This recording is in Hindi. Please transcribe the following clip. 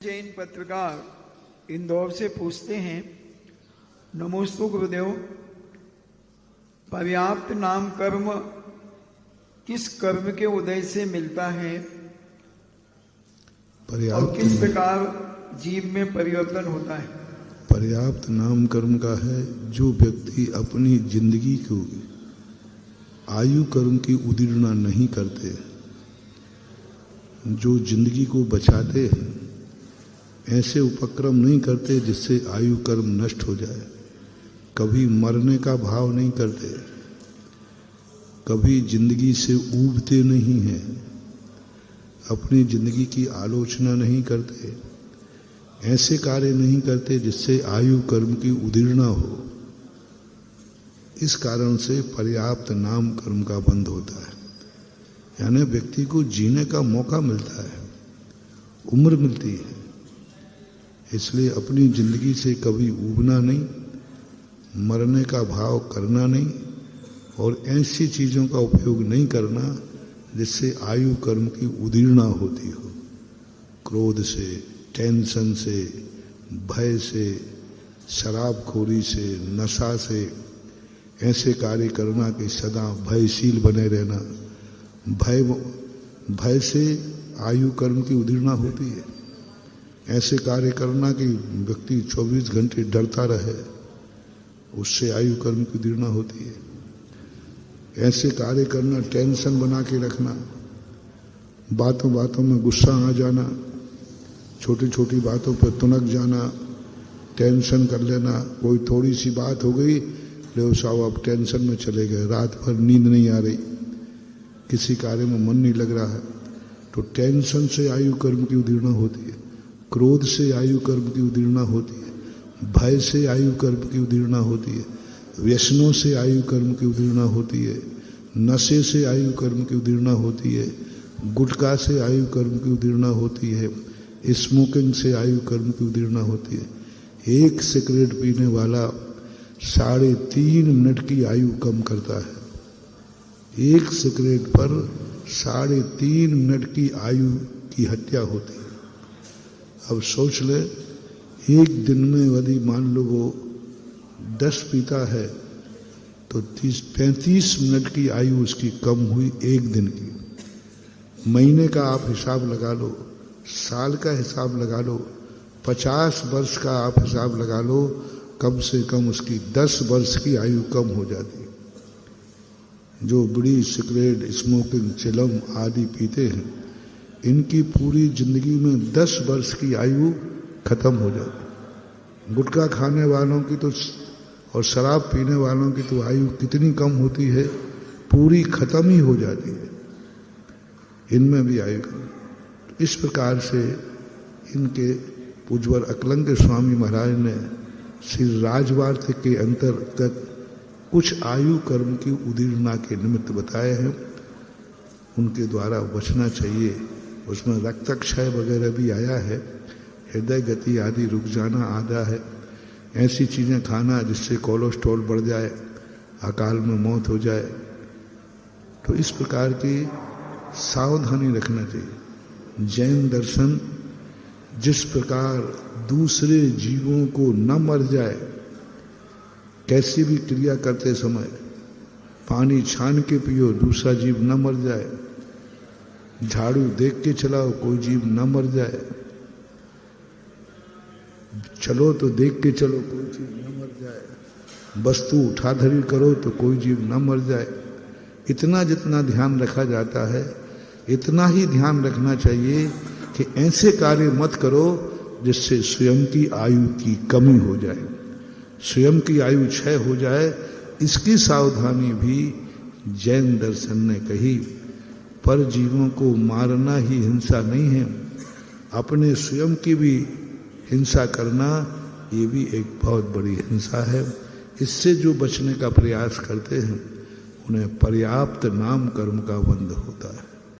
जैन पत्रकार इंदौर से पूछते हैं, नमोस्तु गुरुदेव, पर्याप्त नाम कर्म किस कर्म के उदय से मिलता है और किस प्रकार जीव में परिवर्तन होता है? पर्याप्त नाम कर्म का है जो व्यक्ति अपनी जिंदगी को आयु कर्म की उदीर्णा नहीं करते, जो जिंदगी को बचाते हैं, ऐसे उपक्रम नहीं करते जिससे आयु कर्म नष्ट हो जाए, कभी मरने का भाव नहीं करते, कभी जिंदगी से ऊबते नहीं हैं, अपनी जिंदगी की आलोचना नहीं करते, ऐसे कार्य नहीं करते जिससे आयु कर्म की उदीर्णा हो। इस कारण से पर्याप्त नाम कर्म का बंध होता है, यानी व्यक्ति को जीने का मौका मिलता है, उम्र मिलती है। इसलिए अपनी जिंदगी से कभी ऊबना नहीं, मरने का भाव करना नहीं और ऐसी चीज़ों का उपयोग नहीं करना जिससे आयु कर्म की उदीर्णा होती हो। क्रोध से, टेंशन से, भय से, शराबखोरी से, नशा से ऐसे कार्य करना कि सदा भयशील बने रहना, भय से आयु कर्म की उदीर्णा होती है। ऐसे कार्य करना कि व्यक्ति 24 घंटे डरता रहे, उससे आयु कर्म की उदीर्णा होती है। ऐसे कार्य करना, टेंशन बना के रखना, बातों बातों में गुस्सा आ जाना, छोटी छोटी बातों पर तुनक जाना, टेंशन कर लेना, कोई थोड़ी सी बात हो गई, ले साहब आप टेंशन में चले गए, रात भर नींद नहीं आ रही, किसी कार्य में मन नहीं लग रहा है, तो टेंशन से आयु कर्म की उदीर्णा होती है। क्रोध से आयु कर्म की उदीर्णा होती है, भय से आयु कर्म की उदीर्णा होती है, व्यसनों से आयु कर्म की उदीर्णा होती है, नशे से आयु कर्म की उदीर्णा होती है, गुटखा से आयु कर्म की उदीर्णा होती है, स्मोकिंग से आयु कर्म की उदीर्णा होती है। एक सिगरेट पीने वाला 3.5 मिनट की आयु कम करता है। एक सिगरेट पर 3.5 मिनट की आयु की हत्या होती है। अब सोच ले, एक दिन में यदि मान लो वो 10 पीता है तो 30-35 मिनट की आयु उसकी कम हुई एक दिन की। महीने का आप हिसाब लगा लो, साल का हिसाब लगा लो, 50 वर्ष का आप हिसाब लगा लो, कम से कम उसकी 10 वर्ष की आयु कम हो जाती। जो बीड़ी, सिगरेट, स्मोकिंग, चिलम आदि पीते हैं, इनकी पूरी जिंदगी में 10 वर्ष की आयु खत्म हो जाती। गुटखा खाने वालों की तो और शराब पीने वालों की तो आयु कितनी कम होती है, पूरी खत्म ही हो जाती है। इनमें भी आयु कम। इस प्रकार से इनके पूज्यवर अकलंग स्वामी महाराज ने श्री राजवार्थ के अंतर्गत कुछ आयु कर्म की उदीर्णा के निमित्त बताए हैं, उनके द्वारा बचना चाहिए। उसमें रक्तक्षय वगैरह भी आया है, हृदय गति आदि रुक जाना आधा है, ऐसी चीज़ें खाना जिससे कोलेस्ट्रॉल बढ़ जाए, अकाल में मौत हो जाए, तो इस प्रकार की सावधानी रखना चाहिए। जैन दर्शन जिस प्रकार दूसरे जीवों को न मर जाए, कैसी भी क्रिया करते समय पानी छान के पियो, दूसरा जीव न मर जाए, झाड़ू देख के चलाओ, कोई जीव न मर जाए, चलो तो देख के चलो, कोई जीव न मर जाए, वस्तु उठाधरी करो तो कोई जीव न मर जाए। इतना जितना ध्यान रखा जाता है, इतना ही ध्यान रखना चाहिए कि ऐसे कार्य मत करो जिससे स्वयं की आयु की कमी हो जाए, स्वयं की आयु क्षय हो जाए। इसकी सावधानी भी जैन दर्शन ने कही। पर जीवों को मारना ही हिंसा नहीं है, अपने स्वयं की भी हिंसा करना ये भी एक बहुत बड़ी हिंसा है। इससे जो बचने का प्रयास करते हैं उन्हें पर्याप्त नाम कर्म का बंध होता है।